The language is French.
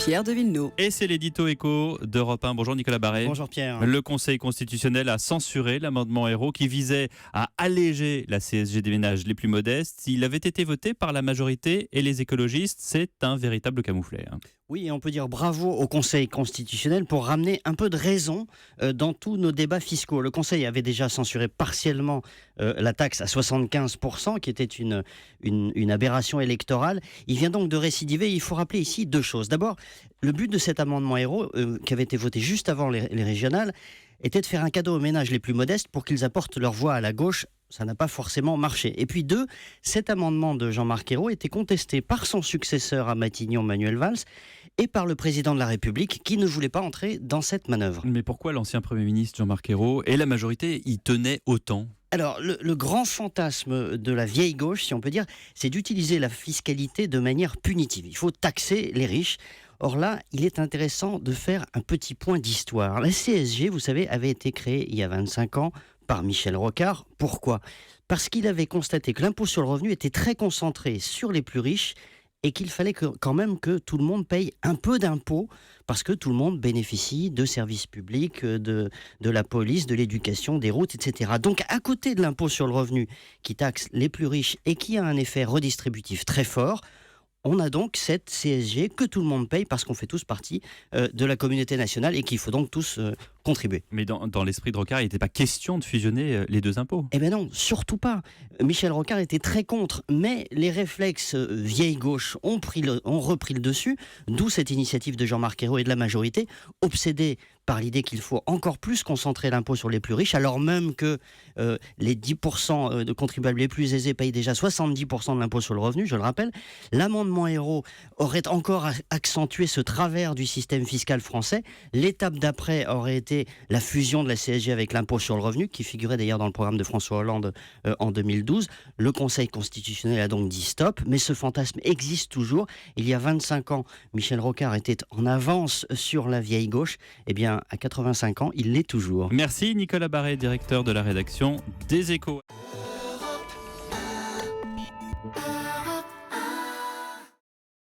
Pierre de Villeneuve. Et c'est l'édito éco d'Europe 1. Bonjour Nicolas Barré. Bonjour Pierre. Le Conseil constitutionnel a censuré l'amendement Ayrault qui visait à alléger la CSG des ménages les plus modestes. Il avait été voté par la majorité et les écologistes. C'est un véritable camouflet. Oui, et on peut dire bravo au Conseil constitutionnel pour ramener un peu de raison dans tous nos débats fiscaux. Le Conseil avait déjà censuré partiellement la taxe à 75%, qui était une aberration électorale. Il vient donc de récidiver. Il faut rappeler ici deux choses. D'abord, le but de cet amendement Ayrault, qui avait été voté juste avant les régionales, était de faire un cadeau aux ménages les plus modestes pour qu'ils apportent leur voix à la gauche. Ça n'a pas forcément marché. Et puis deux, cet amendement de Jean-Marc Ayrault était contesté par son successeur à Matignon, Manuel Valls, et par le président de la République, qui ne voulait pas entrer dans cette manœuvre. Mais pourquoi l'ancien Premier ministre Jean-Marc Ayrault et la majorité y tenaient autant ? Alors, le grand fantasme de la vieille gauche, si on peut dire, c'est d'utiliser la fiscalité de manière punitive. Il faut taxer les riches. Or là, il est intéressant de faire un petit point d'histoire. La CSG, vous savez, avait été créée il y a 25 ans par Michel Rocard. Pourquoi ? Parce qu'il avait constaté que l'impôt sur le revenu était très concentré sur les plus riches et qu'il fallait quand même que tout le monde paye un peu d'impôts parce que tout le monde bénéficie de services publics, de la police, de l'éducation, des routes, etc. Donc, à côté de l'impôt sur le revenu qui taxe les plus riches et qui a un effet redistributif très fort, on a donc cette CSG que tout le monde paye parce qu'on fait tous partie de la communauté nationale et qu'il faut donc tous contribuer. Mais dans l'esprit de Rocard, il n'était pas question de fusionner les deux impôts. Eh bien non, surtout pas. Michel Rocard était très contre, mais les réflexes vieille gauche ont repris le dessus, d'où cette initiative de Jean-Marc Ayrault et de la majorité, obsédés par l'idée qu'il faut encore plus concentrer l'impôt sur les plus riches, alors même que les 10% de contribuables les plus aisés payent déjà 70% de l'impôt sur le revenu, je le rappelle. L'amendement Ayrault aurait encore accentué ce travers du système fiscal français. L'étape d'après aurait été la fusion de la CSG avec l'impôt sur le revenu, qui figurait d'ailleurs dans le programme de François Hollande en 2012. Le Conseil constitutionnel a donc dit stop, mais ce fantasme existe toujours. Il y a 25 ans, Michel Rocard était en avance sur la vieille gauche. Eh bien, à 85 ans, il l'est toujours. Merci Nicolas Barré, directeur de la rédaction des Échos.